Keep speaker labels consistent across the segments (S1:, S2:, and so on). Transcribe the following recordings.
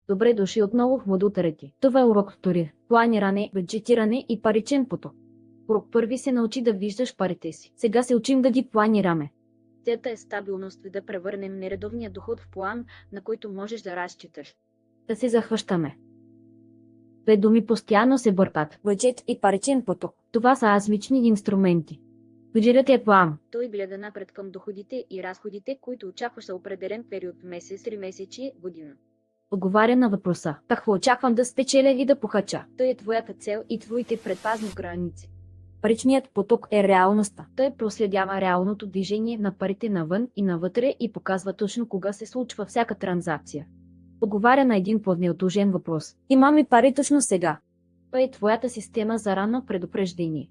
S1: Добре дошли отново в модулта ти. Това е урок 2. Планиране, бюджетиране и паричен поток. Урок първи се научи да виждаш парите си. Сега се учим да ги планираме. Целта е стабилност и да превърнем нередовния доход в план, на който можеш да разчиташ. Да се захващаме. Две думи постоянно се бъркат. Бюджет и паричен поток. Това са азмични инструменти. Бюджетът е план. Той гледа напред към доходите и разходите, които очакваш за определен период месец, 3 месечи, година. Отговаря на въпроса: какво очаквам да спечеля и да похача? Той е твоята цел и твоите предпазни граници. Паричният поток е реалността. Той проследява реалното движение на парите навън и навътре и показва точно кога се случва всяка транзакция. Отговаря на един по-неотложен въпрос: имам ли пари точно сега? Това е твоята система за ранно предупреждение.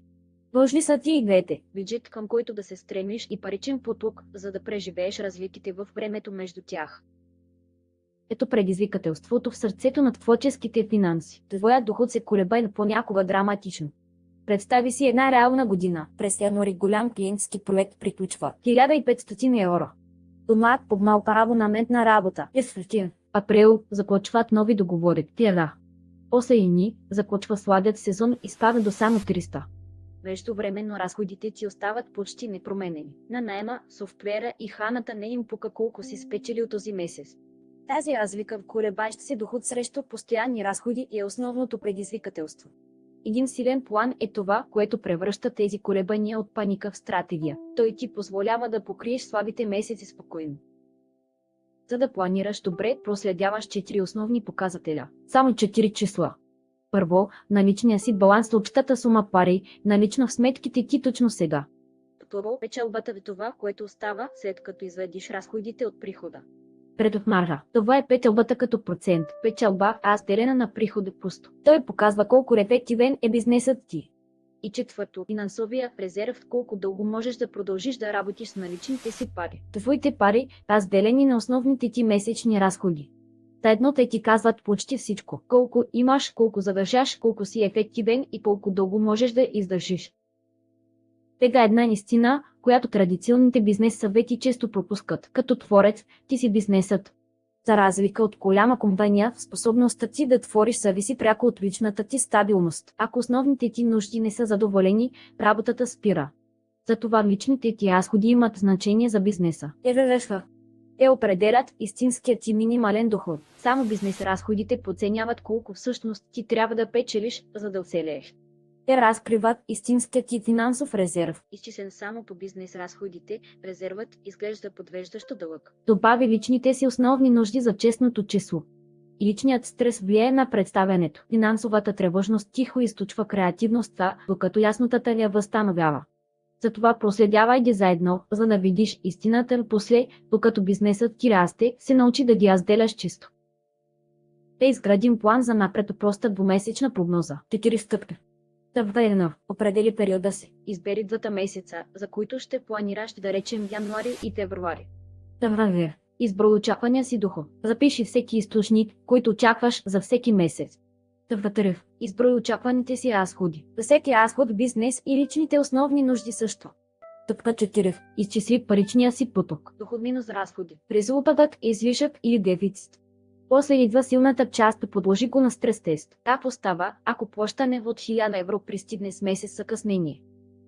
S1: Важни са ти и двете: бюджет, към който да се стремиш, и паричен поток, за да преживееш разликите в времето между тях. Ето предизвикателството в сърцето на творческите финанси. Твоят доход се колебае понякога драматично. Представи си една реална година. През януари голям клиентски проект приключва. 1500 евро. Домат под малка абонаментна работа. Април заключват нови договори. Тира. После ини заключва сладят сезон и спада до само 300. Междувременно разходите ти остават почти непроменени. На наема, софтуера и храната не им пука колко си спечелил този месец. Тази разлика в колебащ се доход срещу постоянни разходи е основното предизвикателство. Един силен план е това, което превръща тези колебания от паника в стратегия. Той ти позволява да покриеш слабите месеци спокойно. За да планираш добре, проследяваш 4 основни показателя. Само 4 числа. Първо, наличния си баланс, общата сума пари, налична в сметките ти точно сега. Второ, печалбата е това, което остава, след като изведиш разходите от прихода. Предотмара. Това е печалбата като процент. Печалба, делена на прихода пусто. Той показва колко ефективен е бизнесът ти. И четвърто, финансовия резерв, колко дълго можеш да продължиш да работиш с наличните си пари. Твоите пари, разделени на основните ти месечни разходи. Заедно те ти казват почти всичко. Колко имаш, колко задържаш, колко си ефективен и колко дълго можеш да издържиш. Тега една истина, която традиционните бизнес съвети често пропускат. Като творец, ти си бизнесът. За разлика от голяма компания, способността ти да твориш зависи пряко от личната ти стабилност. Ако основните ти нужди не са задоволени, работата спира. Затова личните ти разходи имат значение за бизнеса. Те определят истинският ти минимален доход. Само бизнес разходите подценяват колко всъщност ти трябва да печелиш, за да оцелееш. Те разкриват истинският ти финансов резерв. Изчислен само по бизнес разходите, резервът изглежда подвеждащо дълъг. Добави личните си основни нужди за честното число. И личният стрес влияе на представянето. Финансовата тревожност тихо източва креативността, докато яснотата я възстановява. Затова проследявай ги заедно, за да видиш истината после, докато бизнесът ти расте, се научи да ги разделяш чисто. Те изградим план за напред, проста двумесечна прогноза. 4 стъпки. Стъпка. Определи периода си. Избери 2 месеца, за които ще планираш, да речем януари и февруари. Стъпка. Изброй очаквания си доход. Запиши всеки източник, който очакваш за всеки месец. Стъпка. Изброй очакваните си разходи. За всеки разход, бизнес и личните основни нужди също. Стъпка 4. Изчисли паричния си поток. Доход минус разходи. Резултатът е излишък или дефицит. После идва силната част, подложи го на стрес тест. Как става, ако плащане от 1000 евро пристигне с месец съкъснение?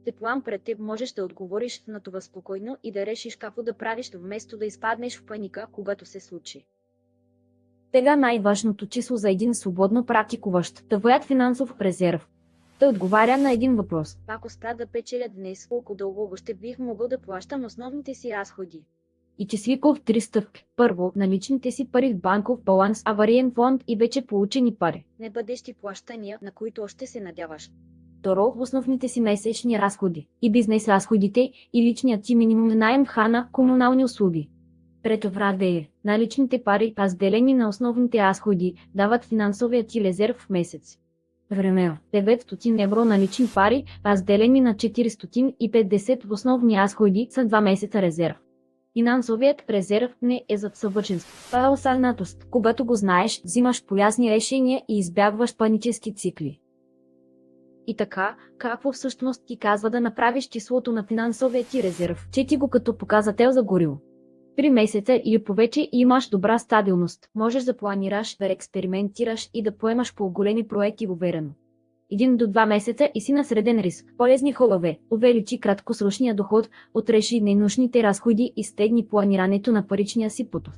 S1: Те план пред теб, можеш да отговориш на това спокойно и да решиш какво да правиш, вместо да изпаднеш в паника, когато се случи. Тега най-важното число за един свободно практикуващ. Твоят финансов резерв. Той отговаря на един въпрос. Ако спра да печеля днес, колко дълго още бих могъл да плащам основните си разходи? И числи в 3 стъпки. Първо, наличните си пари в банков баланс, авариен фонд и вече получени пари. Небъдещи плащания, на които още се надяваш. Второ, основните си месечни разходи. И бизнес разходите, и личният ти минимум на наем, храна, комунални услуги. Трето, наличните пари, разделени на основните разходи, дават финансовия ти резерв в месец. Време. 900 евро налични пари, разделени на 450 в основни разходи, са 2 месеца резерв. Финансовият резерв не е за съвършенство. Това е осъзнатост. Когато го знаеш, взимаш полезни решения и избягваш панически цикли. И така, какво всъщност ти казва да направиш числото на финансовия ти резерв? Чети го като показател за гориво. 3 месеца или повече и имаш добра стабилност. Можеш да планираш, да експериментираш и да поемаш по-големи проекти уверено. 1 до 2 месеца и си на среден риск. Полезни холове. Увеличи краткосрочния доход, отреши ненужните разходи и стегни планирането на паричния си поток.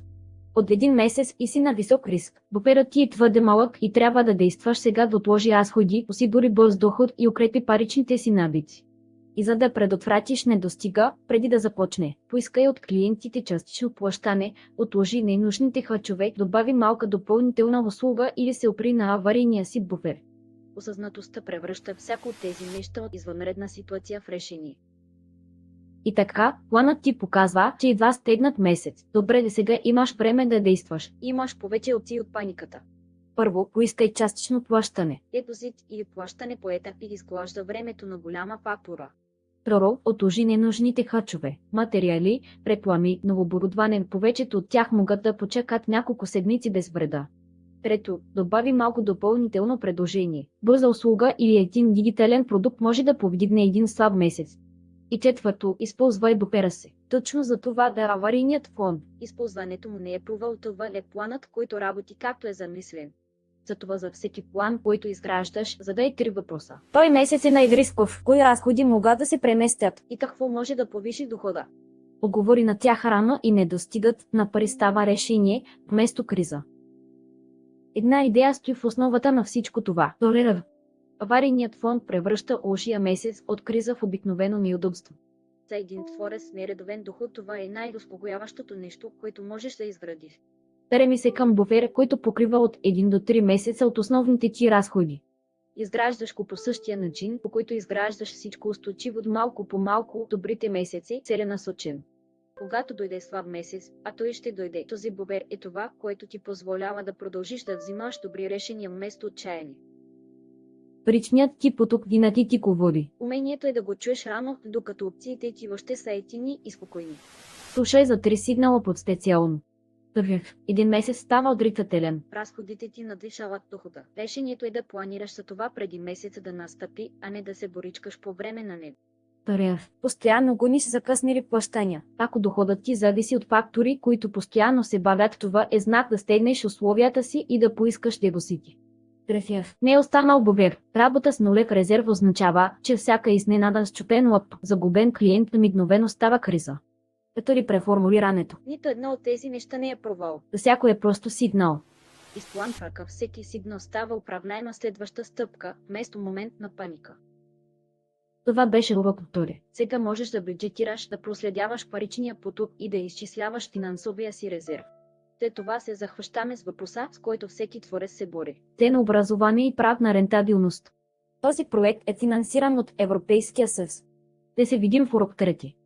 S1: От 1 месец и си на висок риск. Буферът ти е твърде малък и трябва да действаш сега да отложи разходи, осигури бърз доход и укрепи паричните си навици. И за да предотвратиш недостига, преди да започне, поискай от клиентите частично плащане, отложи ненужните харчове, добави малка допълнителна услуга или се опри на аварийния си буфер. Осъзнатостта превръща всяко от тези неща от извънредна ситуация в решение. И така, планът ти показва, че едва стегнат месец. Добре, да сега имаш време да действаш. Имаш повече опции от паниката. Първо, поискай частично плащане. Депозит или плащане по етапи изглажда времето на голяма фактура. Второ, отложи ненужните харчове, материали, реклами, новооборудване. Повечето от тях могат да почекат няколко седмици без вреда. Трето, добави малко допълнително предложение. Бърза услуга или един дигитален продукт може да повдигне един слаб месец. И четвърто, използвай буфера си. Точно за това да аварийният фонд. Използването му не е провал, това е планът, който работи както е замислен. Затова за всеки план, който изграждаш, задай 3 въпроса. Той месец е най-рисков. Кои разходи могат да се преместят и какво може да повиши дохода? Оговори на тях рано и недостигът на пари става решение, вместо криза. Една идея стои в основата на всичко това. Толерав. Аварийният фонд превръща лошия месец от криза в обикновено неудобство. За един творец нередовен доход това е най-успокояващото нещо, което можеш да изградиш. Треми се към буфера, който покрива от 1 до 3 месеца от основните ти разходи. Изграждаш го по същия начин, по който изграждаш всичко устойчиво от малко по малко, добрите месеци, целенасочен. Когато дойде слаб месец, а той ще дойде, този буфер е това, което ти позволява да продължиш да взимаш добри решения вместо отчаяние. Паричният ти поток винаги ти го води. Умението е да го чуеш рано, докато опциите ти въобще са етини и спокойни. Слушай за 3 сигнала под специално. Първи, 1 месец става отрицателен. Разходите ти надвишават дохода. Решението е да планираш за това преди месеца да настъпи, а не да се боричкаш по време на него. Втория, постоянно гониш закъснели плащания. Ако доходът ти зависи от фактори, които постоянно се бавят, това е знак да стегнеш условията си и да поискаш депозити. Третия, не е останал буфер. Работа с нулев резерв означава, че всяка изненада счупен лъп, загубен клиент мигновено става криза. Ето ли преформулирането? Нито едно от тези неща не е провал. Всяко е просто сигнал. Изплан в ръка всеки сигнал става управляема следваща стъпка, вместо момент на паника. Това беше урок втори. Сега можеш да бюджетираш, да проследяваш паричния поток и да изчисляваш финансовия си резерв. След това се захващаме с въпроса, с който всеки творец се бори. Ценообразуване и правна рентабилност. Този проект е финансиран от Европейския съюз. Да се видим в урок трети.